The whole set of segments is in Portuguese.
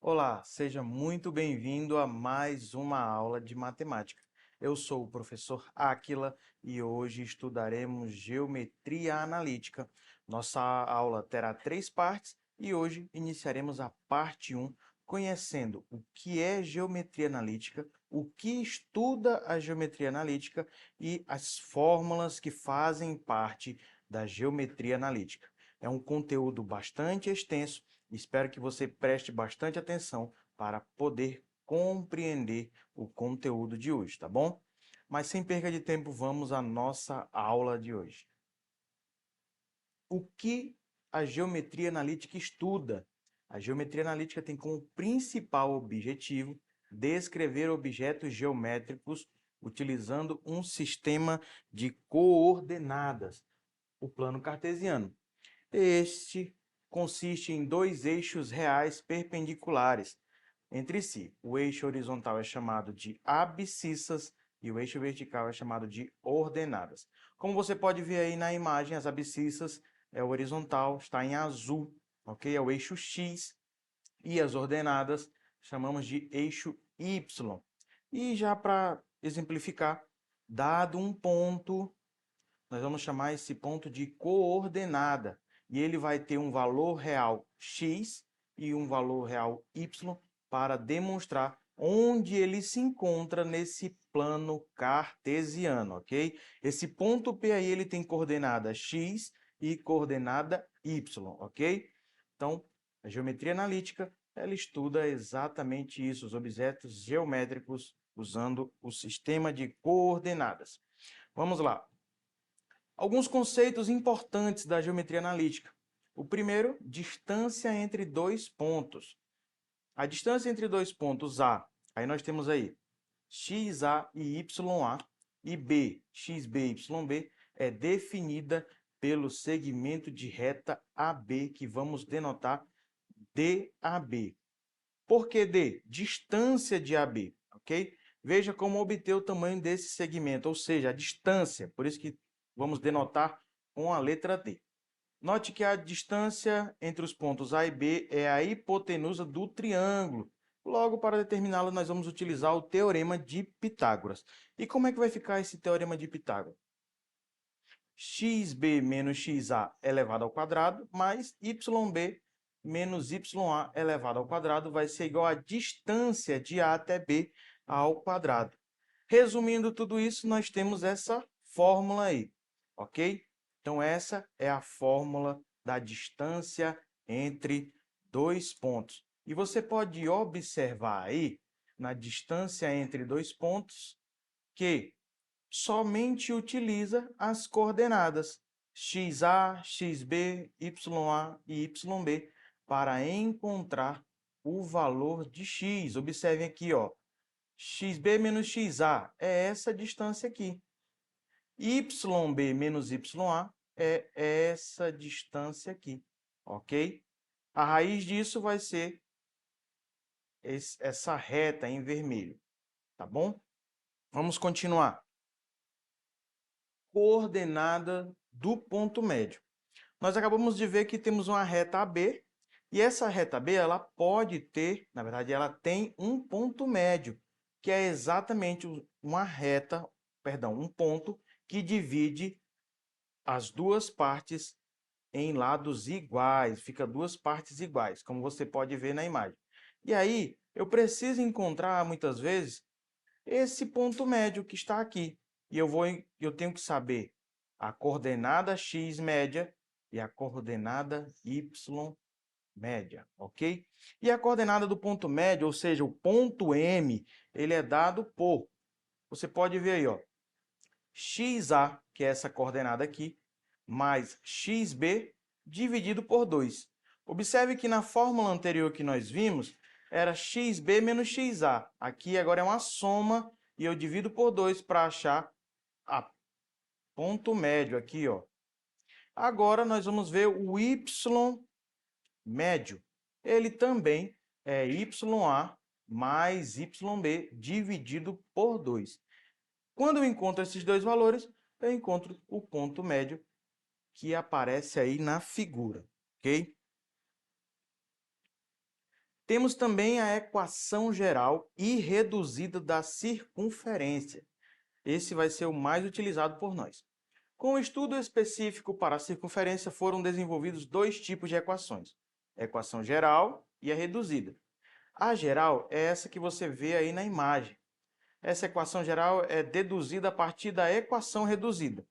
Olá, seja muito bem-vindo a mais uma aula de matemática. Eu sou o professor Áquila e hoje estudaremos geometria analítica. Nossa aula terá 3 partes e hoje iniciaremos a parte 1, conhecendo o que é geometria analítica, o que estuda a geometria analítica e as fórmulas que fazem parte da geometria analítica. É um conteúdo bastante extenso. Espero que você preste bastante atenção para poder compreender o conteúdo de hoje, tá bom? Mas sem perda de tempo, vamos à nossa aula de hoje. O que a geometria analítica estuda? A geometria analítica tem como principal objetivo descrever objetos geométricos utilizando um sistema de coordenadas, o plano cartesiano. Este consiste em dois eixos reais perpendiculares entre si. O eixo horizontal é chamado de abscissas e o eixo vertical é chamado de ordenadas. Como você pode ver aí na imagem, as abscissas é o horizontal, está em azul, ok? É o eixo X, e as ordenadas chamamos de eixo Y. E já para exemplificar, dado um ponto, nós vamos chamar esse ponto de coordenada. E ele vai ter um valor real x e um valor real y para demonstrar onde ele se encontra nesse plano cartesiano, ok? Esse ponto P aí ele tem coordenada x e coordenada y, ok? Então, a geometria analítica, ela estuda exatamente isso, os objetos geométricos usando o sistema de coordenadas. Vamos lá. Alguns conceitos importantes da geometria analítica. O primeiro, distância entre dois pontos. A distância entre dois pontos A, aí nós temos aí XA e YA, e B, XB e YB, é definida pelo segmento de reta AB, que vamos denotar DAB. Por que D? Distância de AB, ok? Veja como obter o tamanho desse segmento, ou seja, a distância, por isso que vamos denotar com a letra D. Note que a distância entre os pontos A e B é a hipotenusa do triângulo. Logo, para determiná-la, nós vamos utilizar o teorema de Pitágoras. E como é que vai ficar esse teorema de Pitágoras? XB menos XA elevado ao quadrado, mais YB menos YA elevado ao quadrado vai ser igual à distância de A até B ao quadrado. Resumindo tudo isso, nós temos essa fórmula aí, ok? Então, essa é a fórmula da distância entre dois pontos. E você pode observar aí, na distância entre dois pontos, que somente utiliza as coordenadas XA, XB, YA e YB para encontrar o valor de x. Observem aqui, ó, XB menos XA é essa distância aqui. YB menos YA é essa distância aqui, ok? A raiz disso vai ser essa reta em vermelho, tá bom? Vamos continuar. Coordenada do ponto médio. Nós acabamos de ver que temos uma reta AB, e essa reta B, ela pode ter, na verdade, ela tem um ponto médio, que é exatamente uma reta, perdão, um ponto que divide as duas partes em lados iguais, fica duas partes iguais, como você pode ver na imagem. E aí, eu preciso encontrar, muitas vezes, esse ponto médio que está aqui. E eu tenho que saber a coordenada x média e a coordenada y média, ok? E a coordenada do ponto médio, ou seja, o ponto M, ele é dado por, você pode ver aí, ó, XA, que é essa coordenada aqui, mais XB dividido por 2. Observe que na fórmula anterior que nós vimos, era XB menos XA. Aqui agora é uma soma e eu divido por 2 para achar a ponto médio aqui, ó. Agora nós vamos ver o Y médio. Ele também é YA mais YB dividido por 2. Quando eu encontro esses dois valores, eu encontro o ponto médio que aparece aí na figura, ok? Temos também a equação geral e reduzida da circunferência. Esse vai ser o mais utilizado por nós. Com o estudo específico para a circunferência, foram desenvolvidos dois tipos de equações: a equação geral e a reduzida. A geral é essa que você vê aí na imagem. Essa equação geral é deduzida a partir da equação reduzida.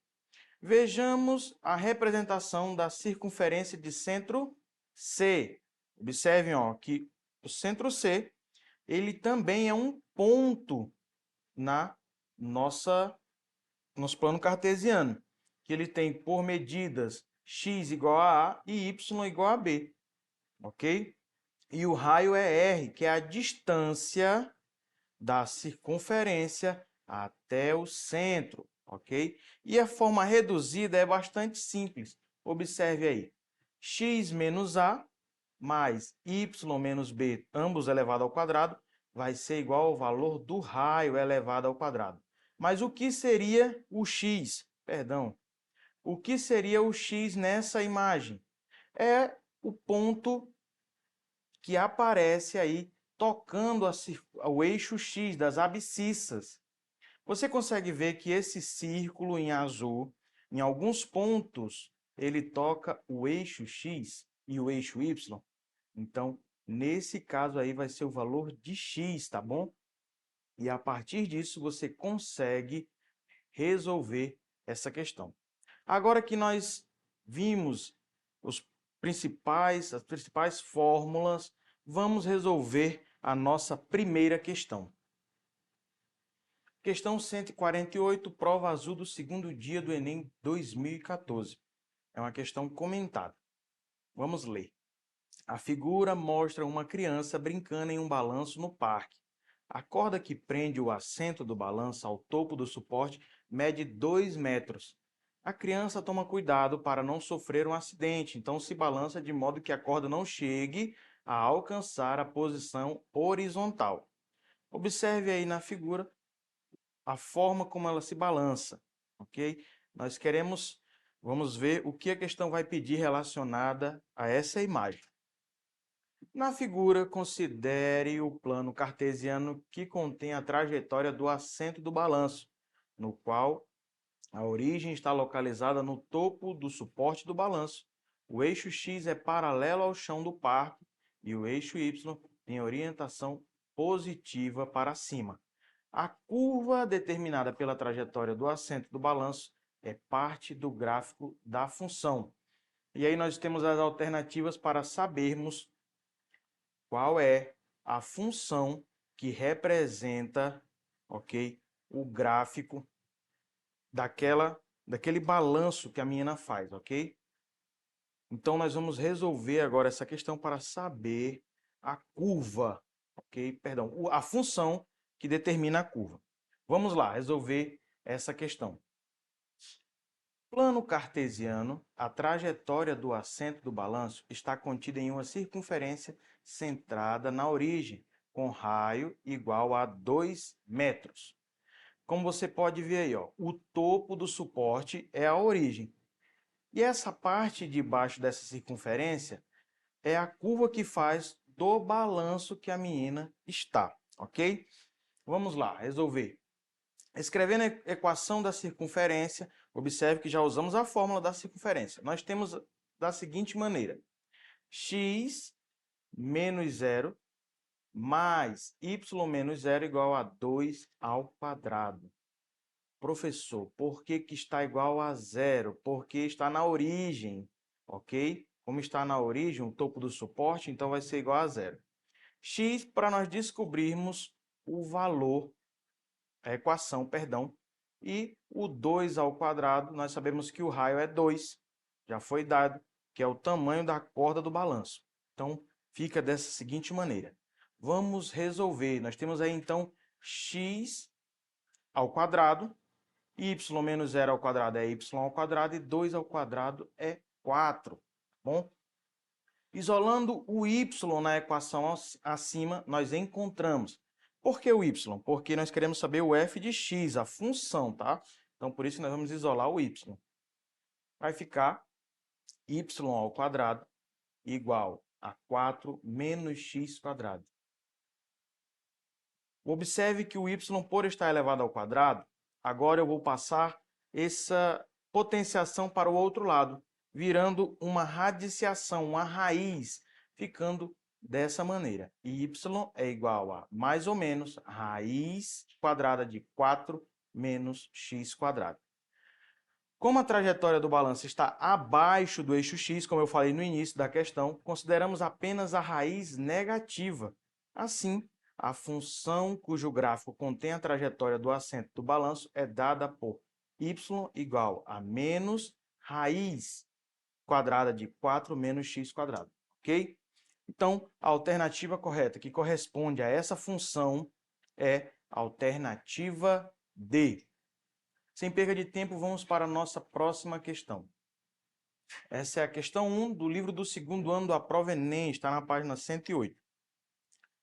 Vejamos a representação da circunferência de centro C. Observem, ó, que o centro C ele também é um ponto na nosso plano cartesiano, que ele tem por medidas x igual a A e y igual a B, ok? E o raio é R, que é a distância da circunferência até o centro, ok? E a forma reduzida é bastante simples. Observe aí, x menos A mais y menos b, ambos elevado ao quadrado, vai ser igual ao valor do raio elevado ao quadrado. Mas o que seria o x? Perdão. O que seria o x nessa imagem? É o ponto que aparece aí tocando o eixo x das abscissas. Você consegue ver que esse círculo em azul, em alguns pontos, ele toca o eixo x e o eixo y? Então, nesse caso aí vai ser o valor de x, tá bom? E a partir disso você consegue resolver essa questão. Agora que nós vimos as principais fórmulas, vamos resolver a nossa primeira questão. Questão 148, prova azul do segundo dia do Enem 2014. É uma questão comentada. Vamos ler. A figura mostra uma criança brincando em um balanço no parque. A corda que prende o assento do balanço ao topo do suporte mede 2 metros. A criança toma cuidado para não sofrer um acidente, então se balança de modo que a corda não chegue a alcançar a posição horizontal. Observe aí na figura a forma como ela se balança, ok? Vamos ver o que a questão vai pedir relacionada a essa imagem. Na figura, considere o plano cartesiano que contém a trajetória do assento do balanço, no qual a origem está localizada no topo do suporte do balanço. O eixo x é paralelo ao chão do parque e o eixo y tem orientação positiva para cima. A curva determinada pela trajetória do assento do balanço é parte do gráfico da função. E aí nós temos as alternativas para sabermos qual é a função que representa, ok, o gráfico daquele balanço que a menina faz, ok? Então, nós vamos resolver agora essa questão para saber a curva, ok? Perdão, a função que determina a curva. Vamos lá, resolver essa questão. Plano cartesiano, a trajetória do assento do balanço está contida em uma circunferência centrada na origem, com raio igual a 2 metros. Como você pode ver aí, ó, o topo do suporte é a origem. E essa parte de baixo dessa circunferência é a curva que faz do balanço que a menina está, ok? Vamos lá, resolver. Escrevendo a equação da circunferência, observe que já usamos a fórmula da circunferência. Nós temos da seguinte maneira: x menos 0 mais y menos 0 igual a 2 ao quadrado. Professor, por que que está igual a 0? Porque está na origem, ok? Como está na origem, o topo do suporte, então vai ser igual a 0. X, para nós descobrirmos o valor, a equação, perdão, e o 2 ao quadrado, nós sabemos que o raio é 2, já foi dado, que é o tamanho da corda do balanço. Então, fica dessa seguinte maneira. Vamos resolver. Nós temos aí, então, x ao quadrado, y menos 0 ao quadrado é y ao quadrado e 2 ao quadrado é 4. Tá bom? Isolando o y na equação acima, nós encontramos. Por que o y? Porque nós queremos saber o f de x, a função, tá? Então, por isso, nós vamos isolar o y. Vai ficar y ao quadrado igual a 4 menos x quadrado. Observe que o y, por estar elevado ao quadrado, agora eu vou passar essa potenciação para o outro lado, virando uma radiciação, uma raiz, ficando dessa maneira. Y é igual a mais ou menos raiz quadrada de 4 menos x quadrado. Como a trajetória do balanço está abaixo do eixo x, como eu falei no início da questão, consideramos apenas a raiz negativa. Assim, a função cujo gráfico contém a trajetória do assento do balanço é dada por y igual a menos raiz quadrada de 4 menos x quadrado, ok? Então, a alternativa correta que corresponde a essa função é a alternativa D. Sem perda de tempo, vamos para a nossa próxima questão. Essa é a questão 1 do livro do segundo ano da prova Enem, está na página 108.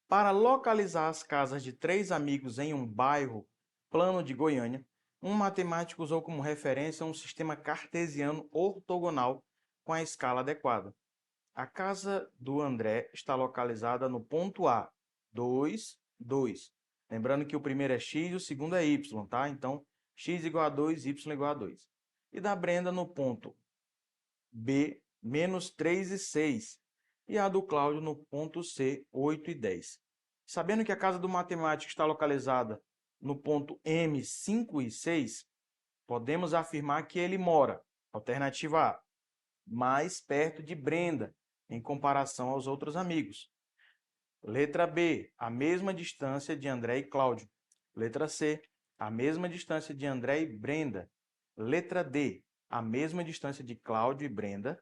Para localizar as casas de 3 amigos em um bairro plano de Goiânia, um matemático usou como referência um sistema cartesiano ortogonal com a escala adequada. A casa do André está localizada no ponto A, 2, 2. Lembrando que o primeiro é x e o segundo é y, tá? Então, x igual a 2, y igual a 2. E da Brenda no ponto B, menos 3 e 6. E a do Cláudio no ponto C, 8 e 10. Sabendo que a casa do matemático está localizada no ponto M, 5 e 6, podemos afirmar que ele mora, alternativa A, mais perto de Brenda, em comparação aos outros amigos. Letra B, a mesma distância de André e Cláudio. Letra C, a mesma distância de André e Brenda. Letra D, a mesma distância de Cláudio e Brenda.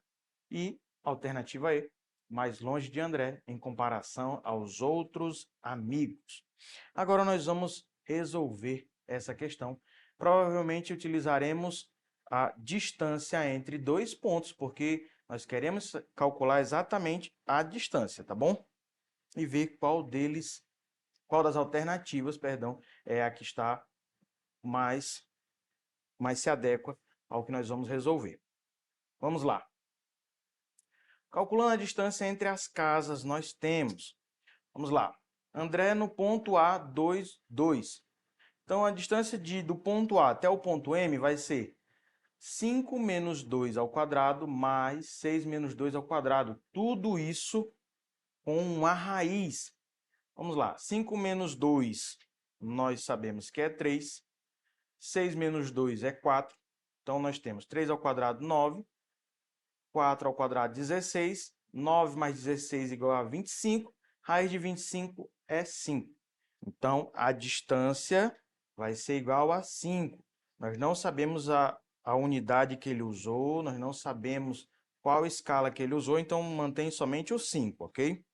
E, alternativa E, mais longe de André em comparação aos outros amigos. Agora nós vamos resolver essa questão. Provavelmente utilizaremos a distância entre dois pontos, porque nós queremos calcular exatamente a distância, tá bom? E ver qual das alternativas, perdão, é a que está mais se adequa ao que nós vamos resolver. Vamos lá. Calculando a distância entre as casas, nós temos, vamos lá, André no ponto A, 2, 2. Então, a distância do ponto A até o ponto M vai ser 5 menos 2 ao quadrado mais 6 menos 2 ao quadrado. Tudo isso com uma raiz. Vamos lá, 5 menos 2, nós sabemos que é 3. 6 menos 2 é 4. Então, nós temos 3 ao quadrado, 9. 4 ao quadrado, 16. 9 mais 16 igual a 25. Raiz de 25 é 5. Então, a distância vai ser igual a 5. Nós não sabemos a unidade que ele usou, nós não sabemos qual escala que ele usou, então mantém somente o 5, ok?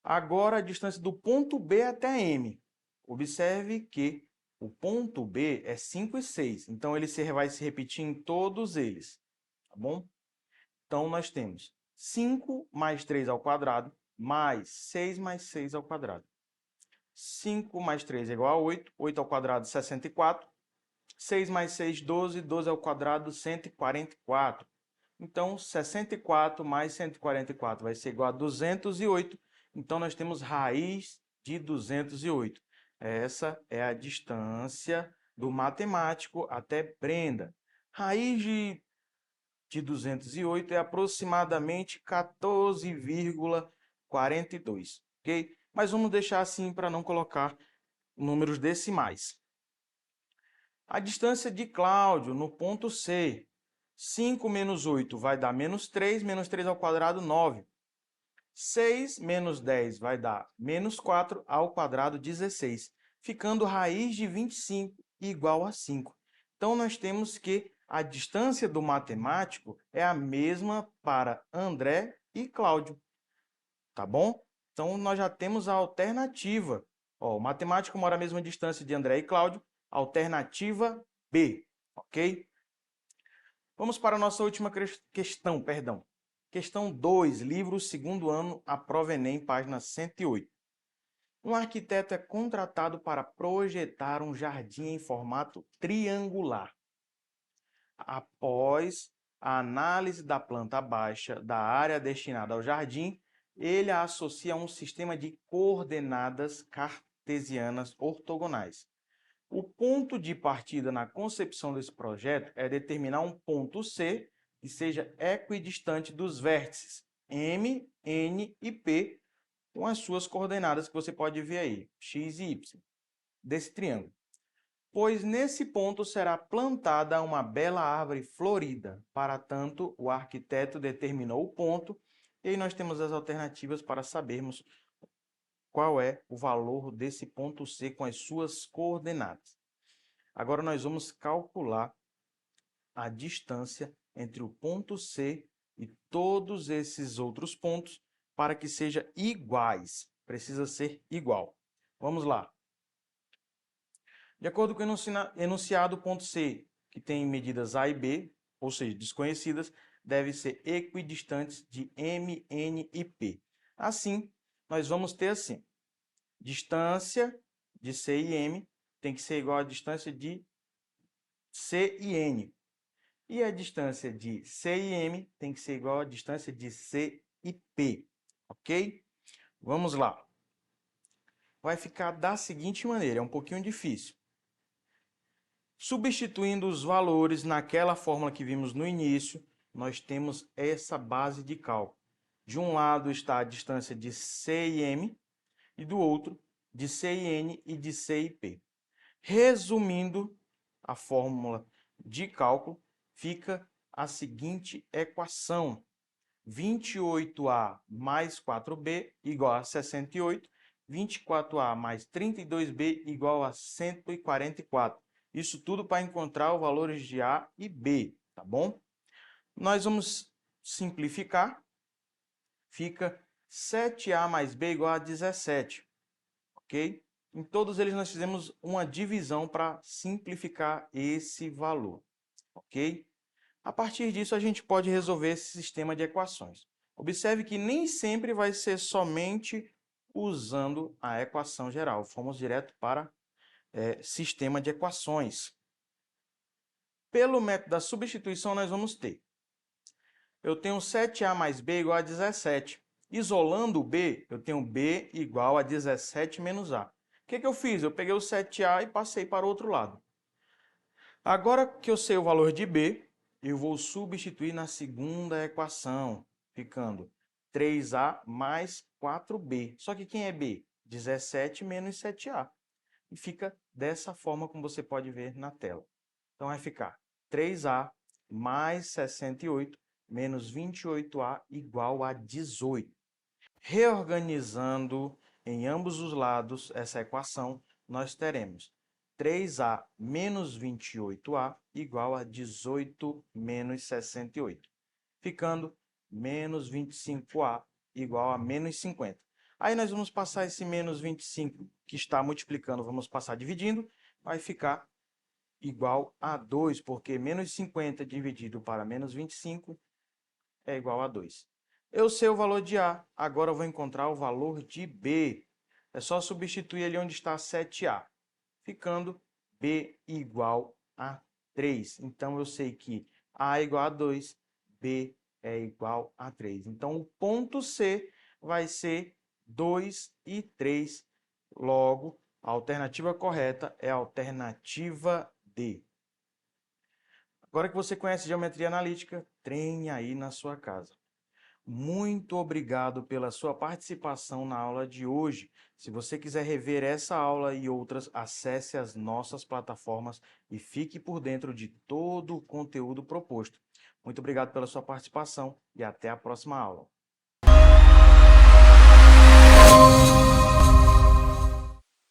Agora, a distância do ponto B até M. Observe que o ponto B é 5 e 6, então ele vai se repetir em todos eles, tá bom? Então, nós temos 5 mais 3 ao quadrado, mais 6 mais 6 ao quadrado. 5 mais 3 é igual a 8, 8 ao quadrado, 64. 6 mais 6, 12, 12 ao quadrado, 144. Então, 64 mais 144 vai ser igual a 208. Então, nós temos raiz de 208. Essa é a distância do matemático até Brenda. Raiz de 208 é aproximadamente 14,42, ok? Mas vamos deixar assim para não colocar números decimais. A distância de Cláudio no ponto C. 5 menos 8 vai dar menos 3 ao quadrado, 9. 6 menos 10 vai dar menos 4 ao quadrado, 16. Ficando raiz de 25 igual a 5. Então, nós temos que a distância do matemático é a mesma para André e Cláudio. Tá bom? Então, nós já temos a alternativa. Ó, o matemático mora a mesma distância de André e Cláudio. Alternativa B, ok? Vamos para a nossa última questão, perdão. Questão 2, livro segundo ano, a prova Enem, página 108. Um arquiteto é contratado para projetar um jardim em formato triangular. Após a análise da planta baixa da área destinada ao jardim, ele a associa a um sistema de coordenadas cartesianas ortogonais. O ponto de partida na concepção desse projeto é determinar um ponto C que seja equidistante dos vértices M, N e P, com as suas coordenadas que você pode ver aí, x e y, desse triângulo. Pois nesse ponto será plantada uma bela árvore florida. Para tanto, o arquiteto determinou o ponto, e aí nós temos as alternativas para sabermos qual é o valor desse ponto C com as suas coordenadas. Agora nós vamos calcular a distância entre o ponto C e todos esses outros pontos para que sejam iguais. Precisa ser igual. Vamos lá. De acordo com o enunciado, ponto C, que tem medidas A e B, ou seja, desconhecidas, deve ser equidistantes de M, N e P. Assim, nós vamos ter assim, distância de C e M tem que ser igual à distância de C e N. E a distância de C e M tem que ser igual à distância de C e P, ok? Vamos lá. Vai ficar da seguinte maneira, é um pouquinho difícil. Substituindo os valores naquela fórmula que vimos no início, nós temos essa base de cálculo. De um lado está a distância de C e M, e do outro de C e N e de C e P. Resumindo a fórmula de cálculo, fica a seguinte equação: 28A mais 4B igual a 68, 24A mais 32B igual a 144. Isso tudo para encontrar os valores de A e B, tá bom? Nós vamos simplificar. Fica 7A mais B igual a 17, ok? Em todos eles nós fizemos uma divisão para simplificar esse valor, ok? A partir disso a gente pode resolver esse sistema de equações. Observe que nem sempre vai ser somente usando a equação geral. Fomos direto para sistema de equações. Pelo método da substituição nós vamos ter. Eu tenho 7A mais B igual a 17. Isolando o B, eu tenho B igual a 17 menos A. O que eu fiz? Eu peguei o 7A e passei para o outro lado. Agora que eu sei o valor de B, eu vou substituir na segunda equação, ficando 3A mais 4B. Só que quem é B? 17 menos 7A. E fica dessa forma como você pode ver na tela. Então vai ficar 3A mais 68 menos 28A igual a 18. Reorganizando em ambos os lados essa equação, nós teremos 3A menos 28A igual a 18 menos 68, ficando menos 25A igual a menos 50. Aí nós vamos passar esse menos 25 que está multiplicando, vamos passar dividindo, vai ficar igual a 2, porque menos 50 dividido para menos 25 é igual a 2. Eu sei o valor de A, agora eu vou encontrar o valor de B. É só substituir ali onde está 7A, ficando B igual a 3. Então, eu sei que A é igual a 2, B é igual a 3. Então, o ponto C vai ser 2 e 3. Logo, a alternativa correta é a alternativa D. Agora que você conhece geometria analítica, treine aí na sua casa. Muito obrigado pela sua participação na aula de hoje. Se você quiser rever essa aula e outras, acesse as nossas plataformas e fique por dentro de todo o conteúdo proposto. Muito obrigado pela sua participação e até a próxima aula.